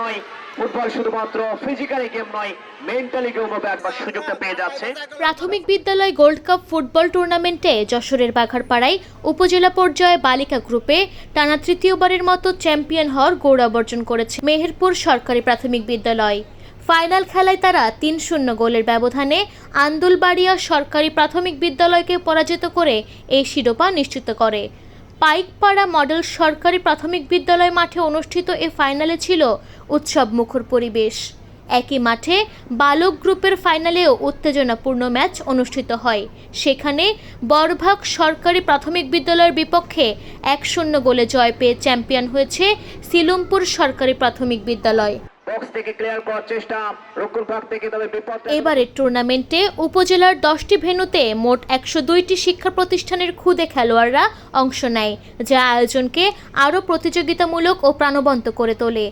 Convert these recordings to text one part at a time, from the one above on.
নয়, ফুটবল শুধুমাত্র physically game নয়, মেন্টালি গেম হবে, একবার সুযোগটা পেয়ে যাচ্ছে। প্রাথমিক বিদ্যালয় গোল্ড কাপ ফুটবল টুর্নামেন্টে যশোরের বাঘারপাড়ায় উপজেলা পর্যায়ে বালিকা গ্রুপে টানা তৃতীয়বারের মতো চ্যাম্পিয়ন হওয়ার গৌরব অর্জন করেছে মেহেরপুর সরকারি প্রাথমিক বিদ্যালয়। ফাইনাল খেলায় তারা ৩-০ গোলের ব্যবধানে আন্দুলবাড়িয়া সরকারি প্রাথমিক বিদ্যালয়কে পরাজিত করে এই শিরোপা নিশ্চিত করে। পাইকপাড়া মডেল সরকারি প্রাথমিক বিদ্যালয় মাঠে অনুষ্ঠিত এ ফাইনালে ছিল উৎসব মুখর পরিবেশ। একই মাঠে বালক গ্রুপের ফাইনালেও উত্তেজনাপূর্ণ ম্যাচ অনুষ্ঠিত হয়। সেখানে বড়ভাগ সরকারি প্রাথমিক বিদ্যালয়ের বিপক্ষে ১-০ গোলে জয় পেয়ে চ্যাম্পিয়ন হয়েছে সিলুমপুর সরকারি প্রাথমিক বিদ্যালয়। এবারের টুর্নামেন্টে উপজেলার 10টি ভেন্যুতে মোট 102টি শিক্ষা প্রতিষ্ঠানের ক্ষুদে খেলোয়াড়রা অংশ নেয়, যা আয়োজনকে আরও প্রতিযোগিতামূলক ও প্রাণবন্ত করে তোলে।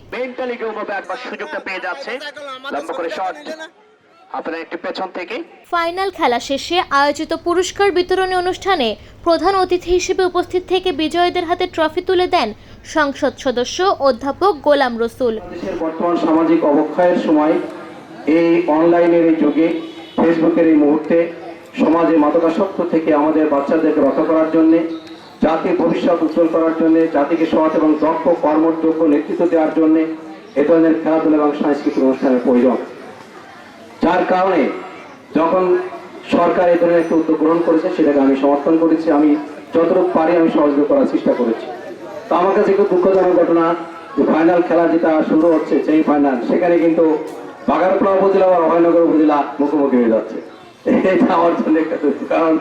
ফাইনাল খেলা শেষে আয়োজিত পুরস্কার বিতরণী অনুষ্ঠানে প্রধান অতিথি হিসেবে উপস্থিত থেকে বিজয়ীদের হাতে ট্রফি তুলে দেন সংসদ সদস্য অধ্যাপক গোলাম রসুল। বর্তমান সামাজিক অবক্ষয়ের সময় এই অনলাইনের এই যুগে, ফেসবুকের এই মুহূর্তে সমাজে মাদকাসক্ত থেকে আমাদের বাচ্চাদেরকে রক্ষা করার জন্য, জাতির ভবিষ্যৎ উজ্জ্বল করার জন্য, জাতিকে সৎ এবং দক্ষ কর্মযোগ্য নেতৃত্ব দেওয়ার জন্য এ ধরনের খেলাধুলা এবং সাংস্কৃতিক অনুষ্ঠানের প্রয়োজন। যার কারণে যখন সরকার এই ধরনের একটা উদ্যোগ গ্রহণ করেছে, সেটাকে আমি সমর্থন করেছি। আমি যতটুকু পারি আমি সহযোগিতা করার চেষ্টা করেছি। তো আমার কাছে একটু দুঃখজনক ঘটনা যে ফাইনাল খেলা যেটা শুরু হচ্ছে, সেই ফাইনাল সেখানে কিন্তু বাঘারপাড়া উপজেলা আর অভয়নগর উপজেলা মুখোমুখি হয়ে যাচ্ছে। এটা আমার জন্য একটা দুঃখ, কারণ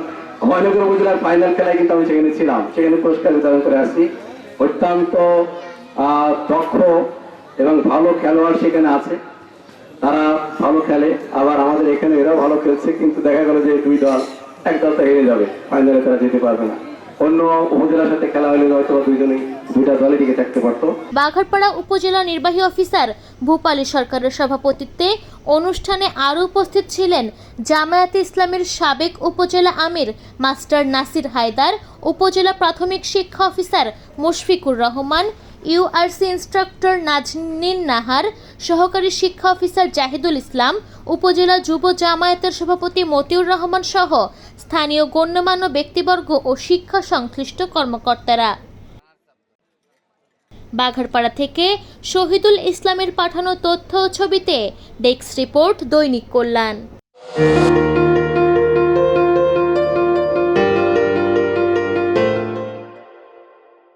অভয়নগর উপজেলার ফাইনাল খেলায় কিন্তু আমি সেখানে ছিলাম, সেখানে পুরস্কার বিতরণ করে আসছি। অত্যন্ত দক্ষ এবং ভালো খেলোয়াড় সেখানে আছে, তারা ভালো খেলে। আবার আমাদের এখানে এরাও ভালো খেলছে, কিন্তু দেখা গেল যে দুই দল, এক দল তো হেরে যাবে, ফাইনালে তারা যেতে পারবে না। অন্য উপজেলার সাথে খেলা হলে হয়তো দুইটা দলে টিকে থাকতে পারতো। বাঘারপাড়া উপজেলা নির্বাহী অফিসার ভূপালী সরকারের সভাপতিত্বে অনুষ্ঠানে আরও উপস্থিত ছিলেন জামায়াতে ইসলামের সাবেক উপজেলা আমির মাস্টার নাসির হায়দার, উপজেলা প্রাথমিক শিক্ষা officer Mushfiqur Rahman, URC instructor Naznin Nahar, সহকারী শিক্ষা অফিসার জাহিদুল ইসলাম, উপজেলা যুব জামায়াতের সভাপতি মতিউর রহমান সহ স্থানীয় গণ্যমান্য ব্যক্তিবর্গ ও শিক্ষা সংশ্লিষ্ট কর্মকর্তারা। বাঘারপাড়া থেকে শহীদুল ইসলামের পাঠানো তথ্য ও ছবিতে ডেস্ক রিপোর্ট, দৈনিক কল্যাণ।